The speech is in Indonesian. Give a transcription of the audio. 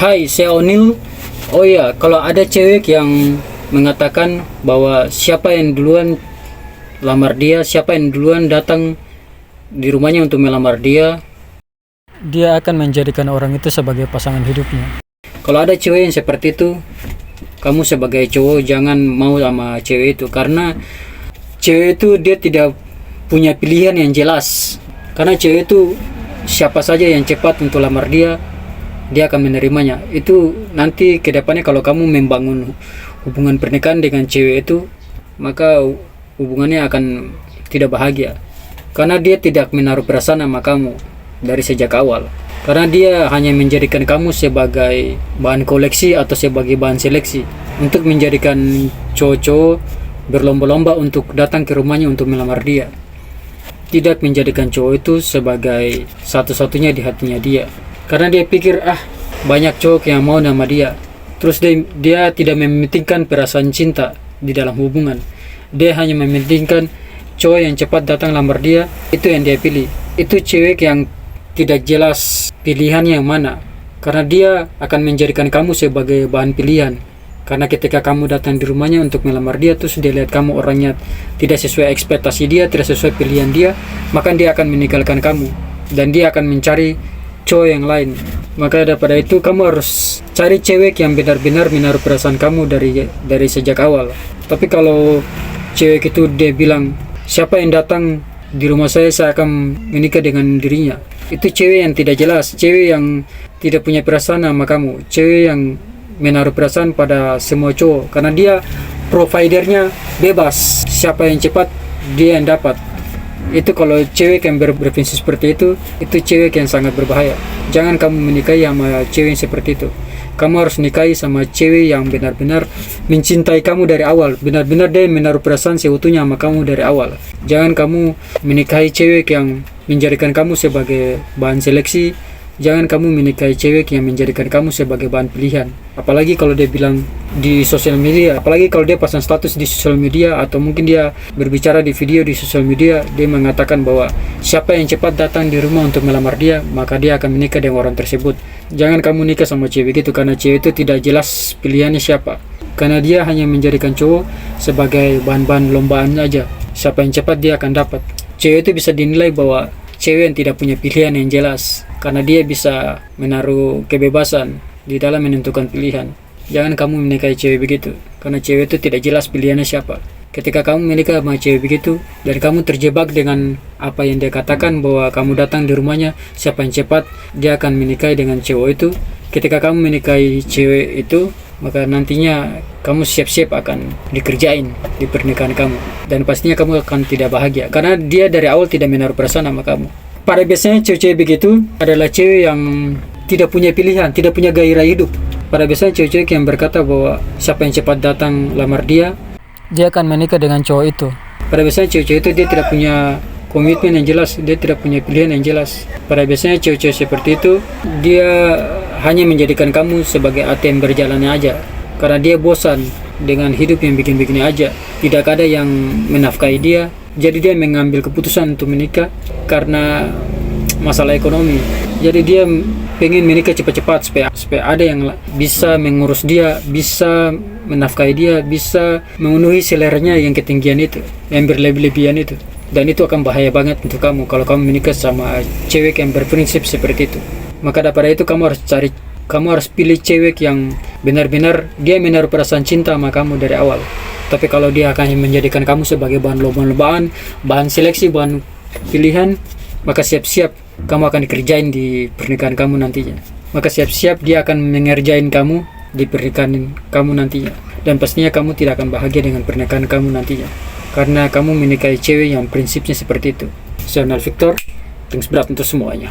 Hai, saya Onil. Oh ya, kalau ada cewek yang mengatakan bahwa siapa yang duluan lamar dia, siapa yang duluan datang di rumahnya untuk melamar dia, dia akan menjadikan orang itu sebagai pasangan hidupnya. Kalau ada cewek yang seperti itu, kamu sebagai cowok jangan mau sama cewek itu, karena cewek itu dia tidak punya pilihan yang jelas. Karena cewek itu siapa saja yang cepat untuk lamar dia akan menerimanya. Itu nanti ke depannya kalau kamu membangun hubungan pernikahan dengan cewek itu, maka hubungannya akan tidak bahagia. Karena dia tidak menaruh perasaan sama kamu dari sejak awal. Karena dia hanya menjadikan kamu sebagai bahan koleksi atau sebagai bahan seleksi untuk menjadikan cowok-cowok berlomba-lomba untuk datang ke rumahnya untuk melamar dia. Tidak menjadikan cowok itu sebagai satu-satunya di hatinya dia. Karena dia pikir banyak cowok yang mau nama dia. Terus dia tidak mementingkan perasaan cinta di dalam hubungan. Dia hanya mementingkan cowok yang cepat datang lamar dia. Itu yang dia pilih. Itu cewek yang tidak jelas pilihannya yang mana. Karena dia akan menjadikan kamu sebagai bahan pilihan. Karena ketika kamu datang di rumahnya untuk melamar dia, terus dia lihat kamu orangnya tidak sesuai ekspektasi dia, tidak sesuai pilihan dia, maka dia akan meninggalkan kamu. Dan dia akan mencari cowok yang lain. Maka daripada itu kamu harus cari cewek yang benar-benar menaruh perasaan kamu dari sejak awal. Tapi kalau cewek itu dia bilang, siapa yang datang di rumah saya akan menikah dengan dirinya, itu cewek yang tidak jelas, cewek yang tidak punya perasaan sama kamu, cewek yang menaruh perasaan pada semua cowok. Karena dia providernya bebas, siapa yang cepat dia yang dapat. Itu kalau cewek yang berprinsip seperti itu cewek yang sangat berbahaya. Jangan kamu menikahi sama cewek yang seperti itu. Kamu harus nikahi sama cewek yang benar-benar mencintai kamu dari awal, benar-benar dia menaruh perasaan seutuhnya sama kamu dari awal. Jangan kamu menikahi cewek yang menjadikan kamu sebagai bahan seleksi. Jangan kamu menikahi cewek yang menjadikan kamu sebagai bahan pilihan. Apalagi kalau dia bilang di sosial media, apalagi kalau dia pasang status di sosial media, atau mungkin dia berbicara di video di sosial media, dia mengatakan bahwa siapa yang cepat datang di rumah untuk melamar dia, maka dia akan menikah dengan orang tersebut. Jangan kamu nikah sama cewek itu, karena cewek itu tidak jelas pilihannya siapa. Karena dia hanya menjadikan cowok sebagai bahan-bahan lombaan aja. Siapa yang cepat dia akan dapat. Cewek itu bisa dinilai bahwa cewek yang tidak punya pilihan yang jelas, karena dia bisa menaruh kebebasan di dalam menentukan pilihan. Jangan kamu menikahi cewek begitu, karena cewek itu tidak jelas pilihannya siapa. Ketika kamu menikah sama cewek begitu, dan kamu terjebak dengan apa yang dia katakan bahwa kamu datang di rumahnya, siapa yang cepat dia akan menikahi dengan cowok itu. Ketika kamu menikahi cewek itu, maka nantinya kamu siap-siap akan dikerjain di pernikahan kamu. Dan pastinya kamu akan tidak bahagia, karena dia dari awal tidak menaruh perasaan sama kamu. Pada biasanya cewek-cewek begitu adalah cewek yang tidak punya pilihan, tidak punya gairah hidup. Pada biasanya cewek-cewek yang berkata bahwa siapa yang cepat datang lamar dia akan menikah dengan cowok itu. Pada biasanya cewek-cewek itu dia tidak punya komitmen yang jelas, dia tidak punya pilihan yang jelas. Pada biasanya cewek-cewek seperti itu dia hanya menjadikan kamu sebagai ATM berjalannya aja, karena dia bosan dengan hidup yang bikin-bikin aja. Tidak ada yang menafkahi dia, jadi dia mengambil keputusan untuk menikah karena masalah ekonomi. Jadi dia pengen menikah cepat-cepat supaya ada yang bisa mengurus dia, bisa menafkahi dia, bisa memenuhi seleranya yang ketinggian itu, yang berlebih-lebihan itu. Dan itu akan bahaya banget untuk kamu kalau kamu menikah sama cewek yang berprinsip seperti itu. Maka daripada itu kamu harus pilih cewek yang benar-benar dia menaruh perasaan cinta sama kamu dari awal. Tapi kalau dia akan menjadikan kamu sebagai bahan lomba-lombaan, bahan seleksi, bahan pilihan, maka siap-siap kamu akan dikerjain di pernikahan kamu nantinya. Maka siap-siap dia akan mengerjain kamu di pernikahan kamu nantinya. Dan pastinya kamu tidak akan bahagia dengan pernikahan kamu nantinya, karena kamu menikahi cewek yang prinsipnya seperti itu. Saya Victor, thanks berat untuk semuanya.